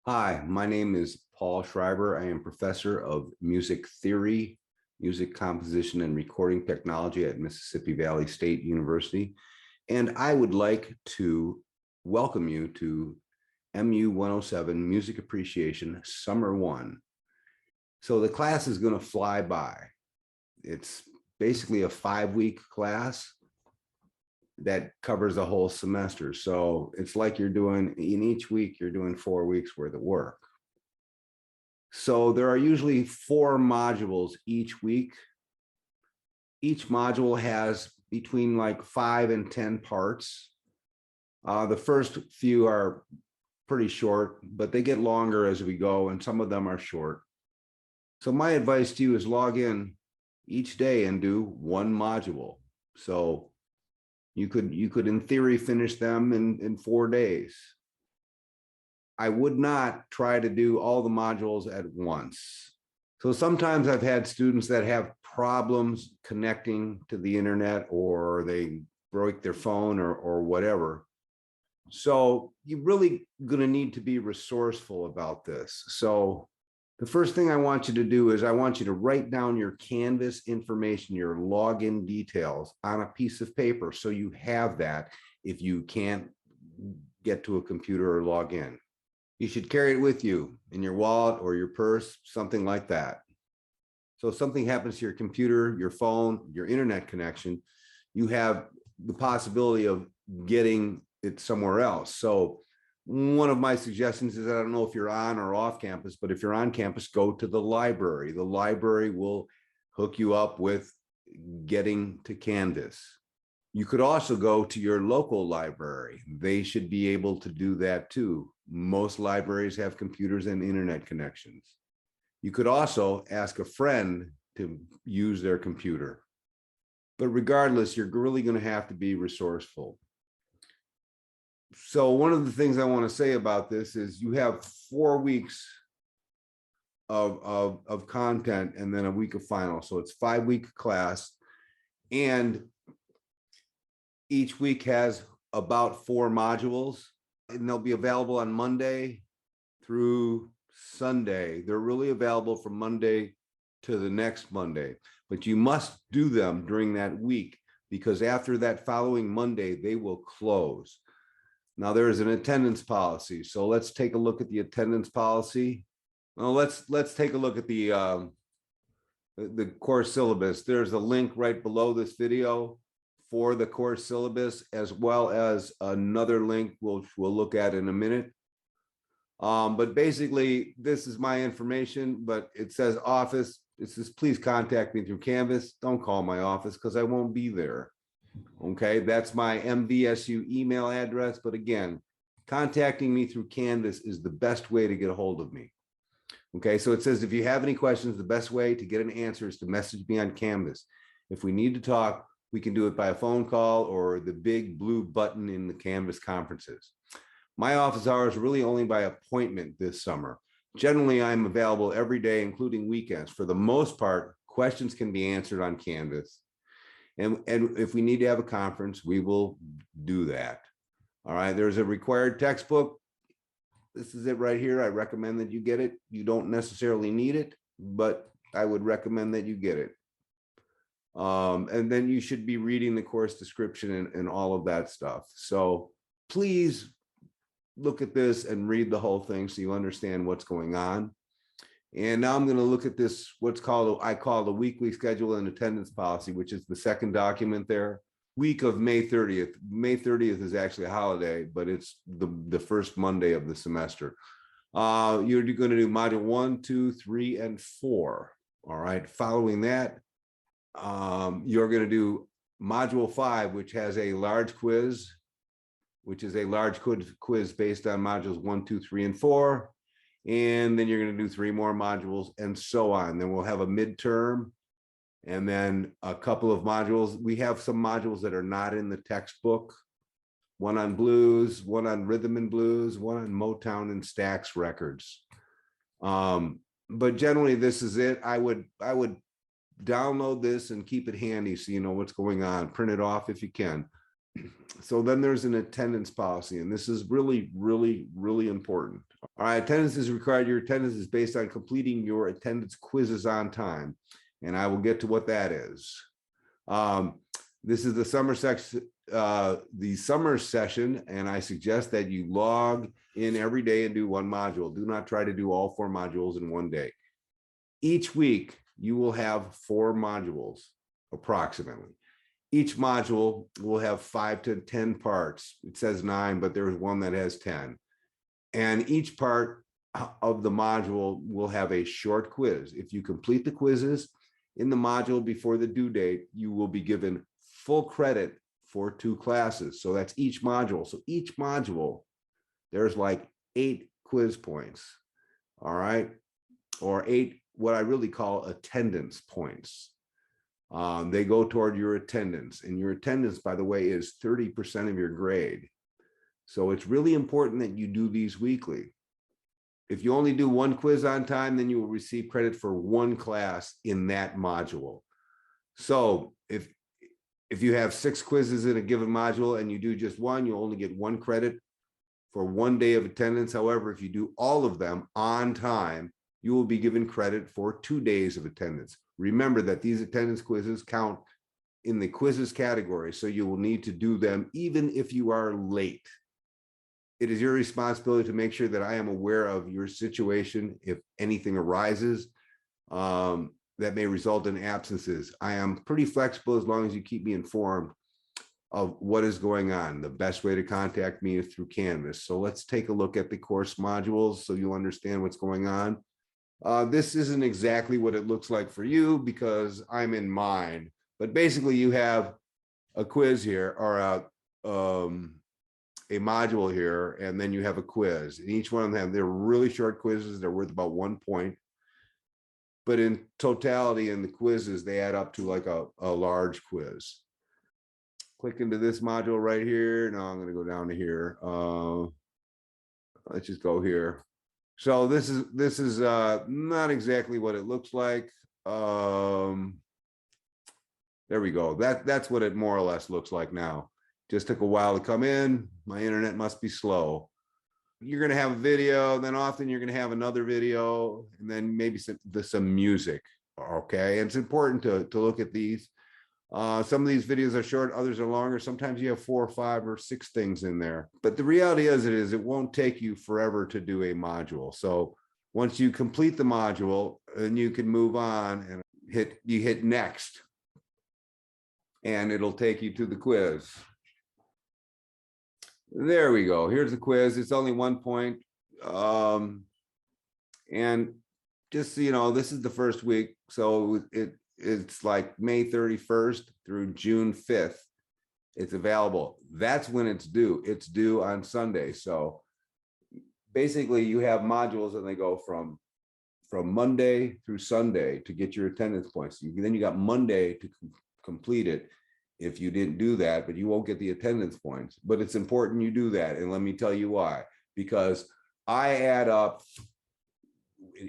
Hi, my name is Paul Schreiber. I am professor of music theory, music composition, and recording technology at Mississippi Valley State University. And I would like to welcome you to MU107 Music Appreciation Summer 1. So the class is going to fly by. It's basically a 5-week class that covers a whole semester. So it's like you're doing, in each week, you're doing 4 weeks worth of work. So there are usually 4 modules each week. Each module has between like 5 and 10 parts. The first few are pretty short, but they get longer as we go, and some of them are short. So my advice to you is log in each day and do 1 module. So you could in theory finish them in 4 days. I would not try to do all the modules at once. So sometimes I've had students that have problems connecting to the internet, or they broke their phone or whatever. So you're really going to need to be resourceful about this. So the first thing I want you to do is I want you to write down your Canvas information, your login details on a piece of paper, so you have that if you can't get to a computer or log in. You should carry it with you in your wallet or your purse, something like that. So if something happens to your computer, your phone, your internet connection, you have the possibility of getting it somewhere else. So one of my suggestions is, I don't know if you're on or off campus, but if you're on campus, go to the library. The library will hook you up with getting to Canvas. You could also go to your local library. They should be able to do that too. Most libraries have computers and internet connections. You could also ask a friend to use their computer. But regardless, you're really going to have to be resourceful. So one of the things I want to say about this is you have 4 weeks of content and then a week of final. So it's 5-week class, and each week has about 4 modules, and they'll be available on Monday through Sunday. They're really available from Monday to the next Monday, but you must do them during that week, because after that following Monday, they will close. Now there is an attendance policy. So let's take a look at the attendance policy. Well, let's take a look at the course syllabus. There's a link right below this video for the course syllabus, as well as another link we'll look at in a minute. But basically, this is my information, but it says office. It says, please contact me through Canvas. Don't call my office because I won't be there. Okay, that's my MVSU email address. But again, contacting me through Canvas is the best way to get a hold of me. Okay, so it says, if you have any questions, the best way to get an answer is to message me on Canvas. If we need to talk, we can do it by a phone call or the big blue button in the Canvas conferences. My office hours are really only by appointment this summer. Generally, I'm available every day, including weekends. For the most part, questions can be answered on Canvas. And if we need to have a conference, we will do that. All right, there's a required textbook. This is it right here. I recommend that you get it. You don't necessarily need it, but I would recommend that you get it. And then you should be reading the course description and all of that stuff. So please look at this and read the whole thing so you understand what's going on. And now I'm going to look at this, I call the weekly schedule and attendance policy, which is the second document there. Week of May 30th. May 30th is actually a holiday, but it's the first Monday of the semester. You're going to do module 1, 2, 3, and 4. All right. Following that, you're going to do module 5, which has a large quiz, which is a large quiz based on modules 1, 2, 3, and 4. And then you're going to do 3 more modules and so on. Then we'll have a midterm and then a couple of modules. We have some modules that are not in the textbook. One on blues, one on rhythm and blues, one on Motown and Stax records. But generally this is it. I would download this and keep it handy so you know what's going on. Print it off if you can. So then there's an attendance policy, and this is really, really, really important. All right, attendance is required. Your attendance is based on completing your attendance quizzes on time. And I will get to what that is. This is the summer session, and I suggest that you log in every day and do one module. Do not try to do all 4 modules in one day. Each week, you will have 4 modules, approximately. Each module will have 5 to 10 parts. It says 9, but there's one that has 10. And each part of the module will have a short quiz. If you complete the quizzes in the module before the due date, you will be given full credit for 2 classes. So that's each module. So each module, there's like 8 quiz points, all right? Or 8, what I really call attendance points. They go toward your attendance, and your attendance, by the way, is 30% of your grade. So it's really important that you do these weekly. If you only do 1 quiz on time, then you will receive credit for 1 class in that module. So if you have 6 quizzes in a given module and you do just 1, you only get 1 credit for 1 day of attendance. However, if you do all of them on time, you will be given credit for 2 days of attendance. Remember that these attendance quizzes count in the quizzes category, so you will need to do them even if you are late. It is your responsibility to make sure that I am aware of your situation if anything arises that may result in absences. I am pretty flexible as long as you keep me informed of what is going on. The best way to contact me is through Canvas. So let's take a look at the course modules so you'll understand what's going on. This isn't exactly what it looks like for you because I'm in mine, but basically you have a quiz here, or a module here, and then you have a quiz. And each one of them, they're really short quizzes. They're worth about 1 point. But in totality, in the quizzes, they add up to like a large quiz. Click into this module right here. Now I'm going to go down to here. Let's just go here. So this is not exactly what it looks like. There we go. That's what it more or less looks like now. Just took a while to come in. My internet must be slow. You're going to have a video, then often you're going to have another video, and then maybe some music. Okay, and it's important to look at these. Some of these videos are short, others are longer. Sometimes you have 4 or 5 or 6 things in there. But the reality is it won't take you forever to do a module. So once you complete the module, then you can move on and hit next, and it'll take you to the quiz. There we go. Here's the quiz. It's only 1 point. And just so you know, this is the first week. So it's like May 31st through June 5th. It's available. That's when it's due. It's due on Sunday. So basically you have modules and they go from Monday through Sunday to get your attendance points. Then you got Monday to complete it. If you didn't do that, but you won't get the attendance points. But it's important you do that. And let me tell you why. Because I add up,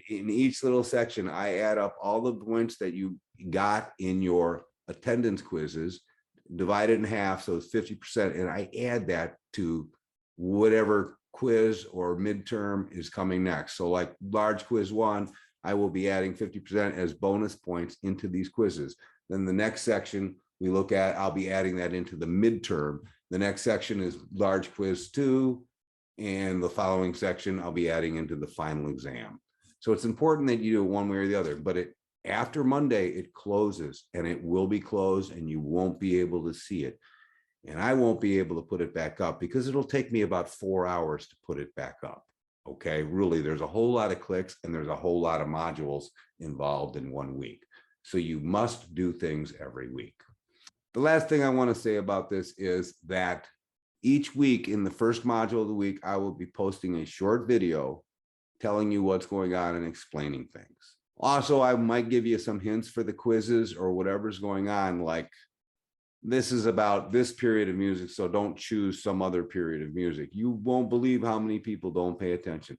in each little section, I add up all the points that you got in your attendance quizzes, divide it in half, so it's 50%. And I add that to whatever quiz or midterm is coming next. So like large quiz 1, I will be adding 50% as bonus points into these quizzes. Then the next section, we look at, I'll be adding that into the midterm. The next section is large quiz 2, and the following section I'll be adding into the final exam. So it's important that you do it one way or the other, but after Monday, it closes, and it will be closed, and you won't be able to see it. And I won't be able to put it back up because it'll take me about 4 hours to put it back up. Okay, really, there's a whole lot of clicks and there's a whole lot of modules involved in 1 week. So you must do things every week. The last thing I want to say about this is that each week in the first module of the week, I will be posting a short video telling you what's going on and explaining things. Also, I might give you some hints for the quizzes or whatever's going on, like this is about this period of music, so don't choose some other period of music. You won't believe how many people don't pay attention.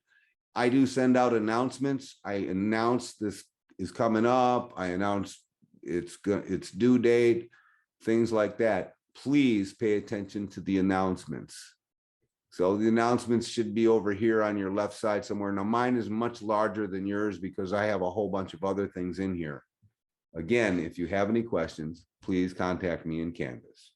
I do send out announcements. I announce this is coming up. I announce its due date, things like that. Please pay attention to the announcements. So the announcements should be over here on your left side somewhere. Now mine is much larger than yours because I have a whole bunch of other things in here. Again, if you have any questions, please contact me in Canvas.